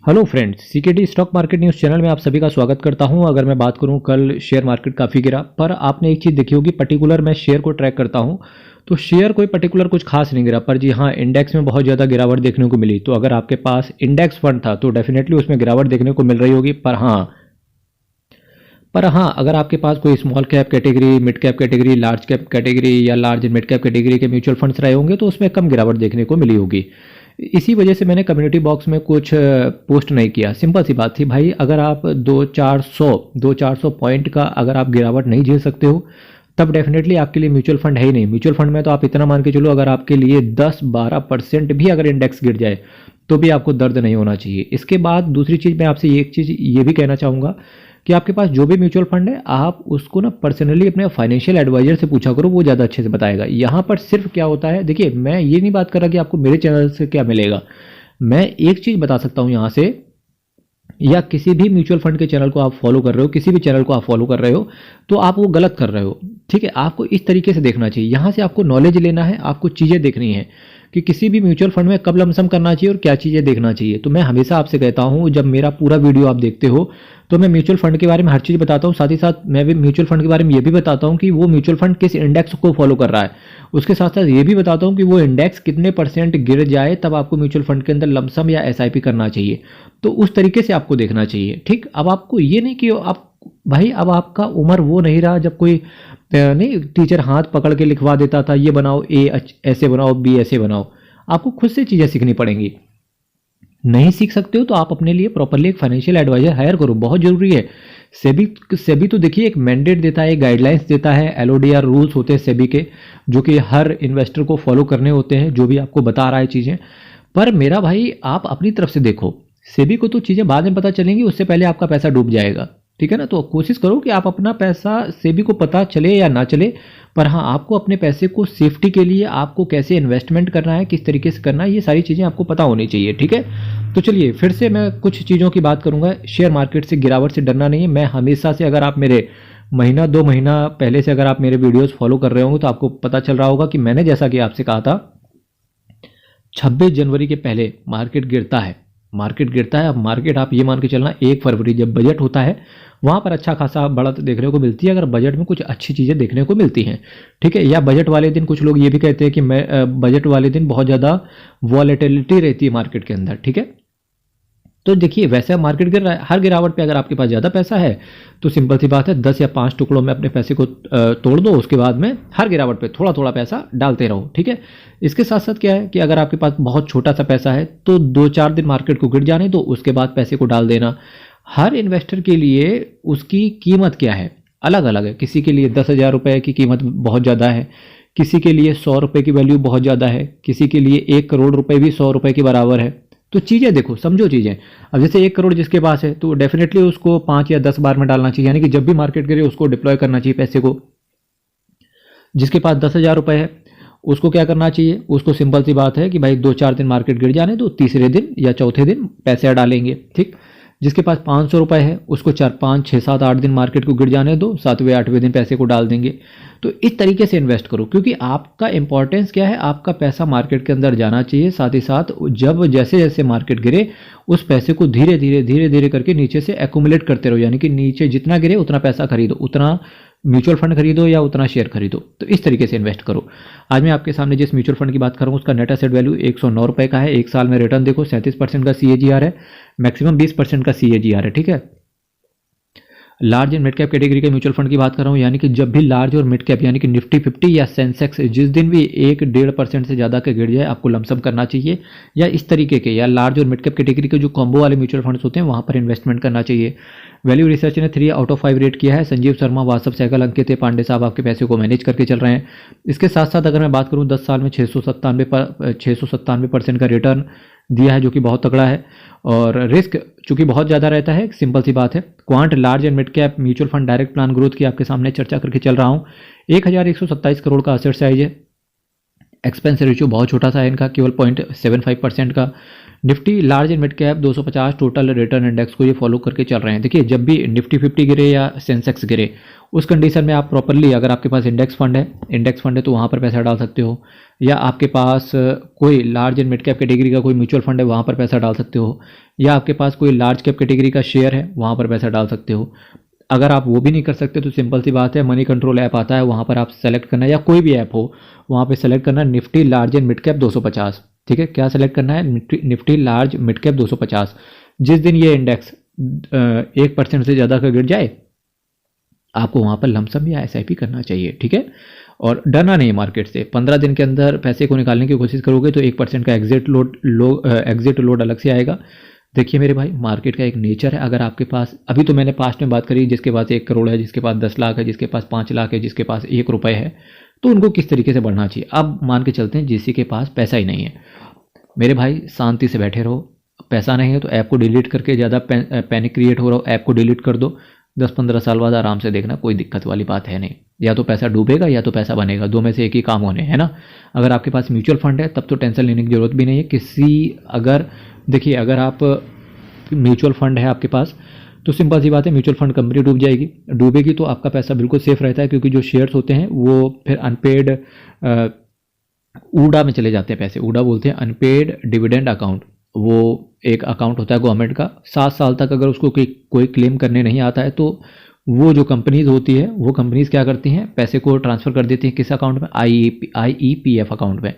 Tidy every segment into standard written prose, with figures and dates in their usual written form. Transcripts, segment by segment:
Hello friends, CKD stock market news channel में आप सभी का स्वागत करता हूं। अगर मैं बात करूं, कल शेयर मार्केट काफ़ी गिरा, पर आपने एक चीज़ देखी होगी, पर्टिकुलर मैं शेयर को ट्रैक करता हूं तो शेयर कोई पर्टिकुलर कुछ खास नहीं गिरा, पर जी हाँ, इंडेक्स में बहुत ज़्यादा गिरावट देखने को मिली। तो अगर आपके पास इंडेक्स फंड था तो डेफिनेटली उसमें गिरावट देखने को मिल रही होगी। पर हाँ, अगर आपके पास कोई small cap category, mid cap category, large cap category या लार्ज मिड कैप कैटेगरी के म्यूचुअल फंड्स रहे होंगे तो उसमें कम गिरावट देखने को मिली होगी। इसी वजह से मैंने कम्युनिटी बॉक्स में कुछ पोस्ट नहीं किया। सिंपल सी बात थी भाई, अगर आप 200-400 पॉइंट का अगर आप गिरावट नहीं झेल सकते हो तब डेफिनेटली आपके लिए म्यूचुअल फंड है ही नहीं। म्यूचुअल फंड में तो आप इतना मान के चलो, अगर आपके लिए 10-12% भी अगर इंडेक्स गिर जाए तो भी आपको दर्द नहीं होना चाहिए। इसके बाद दूसरी चीज़, मैं आपसे एक चीज़ ये भी कहना चाहूँगा कि आपके पास जो भी म्यूचुअल फंड है, आप उसको ना पर्सनली अपने फाइनेंशियल एडवाइजर से पूछा करो, वो ज़्यादा अच्छे से बताएगा। यहाँ पर सिर्फ क्या होता है, देखिए मैं ये नहीं बात कर रहा कि आपको मेरे चैनल से क्या मिलेगा। मैं एक चीज़ बता सकता हूँ यहाँ से, या किसी भी म्यूचुअल फंड के चैनल को आप फॉलो कर रहे हो, किसी भी चैनल को आप फॉलो कर रहे हो तो आप वो गलत कर रहे हो। ठीक है, आपको इस तरीके से देखना चाहिए। यहाँ से आपको नॉलेज लेना है, आपको चीज़ें देखनी है कि किसी भी म्यूचुअल फंड में कब लमसम करना चाहिए और क्या चीज़ें देखना चाहिए। तो मैं हमेशा आपसे कहता हूँ, जब मेरा पूरा वीडियो आप देखते हो तो मैं म्यूचुअल फंड के बारे में हर चीज़ बताता हूँ। साथ ही साथ मैं भी म्यूचुअल फंड के बारे में ये भी बताता हूँ कि वो म्यूचुअल फंड किस इंडेक्स को फॉलो कर रहा है। उसके साथ साथ ये भी बताता हूँ कि वो इंडेक्स कितने परसेंट गिर जाए तब आपको म्यूचुअल फंड के अंदर लमसम या एसआईपी करना चाहिए। तो उस तरीके से आपको देखना चाहिए। ठीक, अब आपको ये नहीं कि आप भाई, अब आपका उम्र वो नहीं रहा जब कोई नहीं टीचर हाथ पकड़ के लिखवा देता था, ये बनाओ, ए ऐसे बनाओ, बी ऐसे बनाओ। आपको खुद से चीज़ें सीखनी पड़ेंगी। नहीं सीख सकते हो तो आप अपने लिए प्रॉपरली एक फाइनेंशियल एडवाइजर हायर करो, बहुत जरूरी है। सेबी सेबी तो देखिए एक मैंडेट देता है, गाइडलाइंस देता है, एलओडीआर रूल्स होते हैं सेबी के, जो कि हर इन्वेस्टर को फॉलो करने होते हैं, जो भी आपको बता रहा है चीज़ें। पर मेरा भाई, आप अपनी तरफ से देखो। सेबी को तो चीज़ें बाद में पता चलेंगी, उससे पहले आपका पैसा डूब जाएगा। ठीक है ना, तो कोशिश करो कि आप अपना पैसा, सेबी को पता चले या ना चले, पर हाँ, आपको अपने पैसे को सेफ्टी के लिए आपको कैसे इन्वेस्टमेंट करना है, किस तरीके से करना है, ये सारी चीज़ें आपको पता होनी चाहिए। ठीक है, तो चलिए फिर से मैं कुछ चीज़ों की बात करूंगा। शेयर मार्केट से गिरावट से डरना नहीं है। मैं हमेशा से, अगर आप मेरे महीना 2 महीना पहले से अगर आप मेरे वीडियोस फॉलो कर रहे होंगे तो आपको पता चल रहा होगा कि मैंने जैसा कि आपसे कहा था, 26 जनवरी के पहले मार्केट गिरता है। मार्केट गिरता है। अब मार्केट आप ये मान के चलना, 1 फरवरी जब बजट होता है वहाँ पर अच्छा खासा बढ़त देखने को मिलती है, अगर बजट में कुछ अच्छी चीज़ें देखने को मिलती हैं। ठीक है, या बजट वाले दिन कुछ लोग ये भी कहते हैं कि मैं बजट वाले दिन बहुत ज़्यादा वॉलेटिलिटी रहती है मार्केट के अंदर। ठीक है, तो देखिए वैसे मार्केट गिर रहा है, हर गिरावट पे अगर आपके पास ज़्यादा पैसा है तो सिंपल सी बात है, 10 या 5 टुकड़ों में अपने पैसे को तोड़ दो। उसके बाद में हर गिरावट पे थोड़ा थोड़ा पैसा डालते रहो। ठीक है, इसके साथ साथ क्या है कि अगर आपके पास बहुत छोटा सा पैसा है तो 2-4 दिन मार्केट को गिर जाने दो, उसके बाद पैसे को डाल देना। हर इन्वेस्टर के लिए उसकी कीमत क्या है, अलग अलग है। किसी के लिए 10,000 रुपये की कीमत बहुत ज़्यादा है, किसी के लिए 100 रुपये की वैल्यू बहुत ज़्यादा है, किसी के लिए 1 करोड़ रुपये भी 100 रुपये के बराबर है। तो चीज़ें देखो, समझो चीज़ें। अब जैसे 1 करोड़ जिसके पास है तो डेफिनेटली उसको 5 या 10 बार में डालना चाहिए, यानी कि जब भी मार्केट गिरे उसको डिप्लॉय करना चाहिए पैसे को। जिसके पास 10,000 रुपये है उसको क्या करना चाहिए, उसको सिंपल सी बात है कि भाई 2-4 दिन मार्केट गिर जाने तो तीसरे दिन या चौथे दिन पैसे डालेंगे। ठीक, जिसके पास 500 रुपये है उसको 4-5-6-7-8 दिन मार्केट को गिर जाने दो, 7वें-8वें दिन पैसे को डाल देंगे। तो इस तरीके से इन्वेस्ट करो, क्योंकि आपका इंपॉर्टेंस क्या है, आपका पैसा मार्केट के अंदर जाना चाहिए। साथ ही साथ जब जैसे जैसे मार्केट गिरे उस पैसे को धीरे धीरे करके नीचे से एक्यूमुलेट करते रहो, यानी कि नीचे जितना गिरे उतना पैसा खरीदो, उतना म्यूचुअल फंड खरीदो या उतना शेयर खरीदो। तो इस तरीके से इन्वेस्ट करो। आज मैं आपके सामने जिस म्यूचुअल फंड की बात कर रहा हूँ उसका नेट एसेट वैल्यू 109 रुपये का है। 1 साल में रिटर्न देखो 37% का CAGR है, मैक्सिमम 20% का CAGR है। ठीक है, large and mid cap category के म्यूचुअल फंड की बात कर रहा हूँ, यानी कि जब भी लार्ज और मिड कैप यानी कि निफ्टी 50 या सेंसेक्स जिस दिन भी 1-1.5% से ज़्यादा के गिर जाए आपको लमसम करना चाहिए, या इस तरीके के, या लार्ज और मिड कैप कैटेगरी के जो कॉम्बो वाले म्यूचुअल फंड्स होते हैं वहाँ पर इन्वेस्टमेंट करना चाहिए। वैल्यू रिसर्च ने 3 आउट ऑफ 5 रेट किया है। संजीव शर्मा, वासव सहगल, अंकित पांडे साहब आपके पैसे को मैनेज करके चल रहे हैं। इसके साथ साथ अगर मैं बात करूँ 10 साल में 697% का रिटर्न दिया है, जो कि बहुत तगड़ा है। और रिस्क चूंकि बहुत ज़्यादा रहता है, सिंपल सी बात है, quant large and mid cap mutual fund direct plan growth की आपके सामने चर्चा करके चल रहा हूँ। 1127 करोड़ का असेट साइज है। एक्सपेंस रेशियो बहुत छोटा सा है इनका, केवल 0.75% का। Nifty large and mid cap 250 total return index को ये फॉलो करके चल रहे हैं। देखिए जब भी निफ्टी 50 गिरे या सेंसेक्स गिरे, उस कंडीशन में आप प्रॉपरली, अगर आपके पास इंडेक्स फंड है तो वहाँ पर पैसा डाल सकते हो, या आपके पास कोई large and mid cap category का कोई म्यूचुअल फंड है वहाँ पर पैसा डाल सकते हो, या आपके पास कोई लार्ज कैप कैटेगरी का शेयर है वहाँ पर पैसा डाल सकते हो। अगर आप वो भी नहीं कर सकते तो सिंपल सी बात है, मनी कंट्रोल ऐप आता है, वहाँ पर आप सेलेक्ट करना, या कोई भी ऐप हो वहाँ पे सेलेक्ट करना Nifty large and mid cap 250। ठीक है, क्या सेलेक्ट करना है? Nifty large mid cap 250। जिस दिन ये इंडेक्स 1% से ज़्यादा का गिर जाए, आपको वहाँ पर लमसम या SIP करना चाहिए। ठीक है, और डरना नहीं मार्केट से। 15 दिन के अंदर पैसे को निकालने की कोशिश करोगे तो 1% का एग्जिट लोड अलग से आएगा। देखिए मेरे भाई, मार्केट का एक नेचर है, अगर आपके पास, अभी तो मैंने पास्ट में बात करी, जिसके पास 1 करोड़ है, जिसके पास 10 लाख है, जिसके पास 5 लाख है, जिसके पास 1 रुपये है, तो उनको किस तरीके से बढ़ना चाहिए। अब मान के चलते हैं जिसके के पास पैसा ही नहीं है, मेरे भाई शांति से बैठे रहो। पैसा नहीं है तो ऐप को डिलीट करके, ज़्यादा पैनिक क्रिएट हो रहा हो, ऐप को डिलीट कर दो। 10-15 साल बाद आराम से देखना, कोई दिक्कत वाली बात है नहीं। या तो पैसा डूबेगा या तो पैसा बनेगा, दो में से एक ही काम होने, है ना। अगर आपके पास म्यूचुअल फंड है तब तो टेंशन लेने की जरूरत भी नहीं है। देखिए अगर आप म्यूचुअल फंड है आपके पास, तो सिंपल सी बात है, म्यूचुअल फंड कंपनी डूबेगी तो आपका पैसा बिल्कुल सेफ रहता है, क्योंकि जो शेयर्स होते हैं वो फिर अनपेड ऊडा में चले जाते हैं पैसे। ऊडा बोलते हैं अनपेड डिविडेंड अकाउंट। वो एक अकाउंट होता है गवर्नमेंट का, 7 साल तक अगर उसको कोई क्लेम करने नहीं आता है तो वो जो कंपनीज होती है, वो कंपनीज क्या करती हैं, पैसे को ट्रांसफ़र कर देती हैं किस अकाउंट में? IEPF अकाउंट में।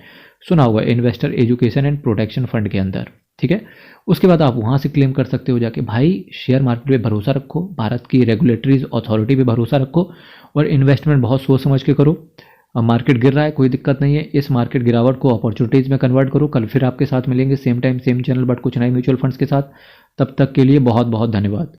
सुना होगा, investor education and protection fund के अंदर। ठीक है, उसके बाद आप वहाँ से क्लेम कर सकते हो जाके। भाई शेयर मार्केट पे भरोसा रखो, भारत की रेगुलेटरीज अथॉरिटी पे भरोसा रखो, और इन्वेस्टमेंट बहुत सोच समझ के करो। अब मार्केट गिर रहा है, कोई दिक्कत नहीं है, इस मार्केट गिरावट को अपॉर्चुनिटीज़ में कन्वर्ट करो। कल फिर आपके साथ मिलेंगे same time same channel, but कुछ नए म्यूचुअल फंड्स के साथ। तब तक के लिए बहुत बहुत धन्यवाद।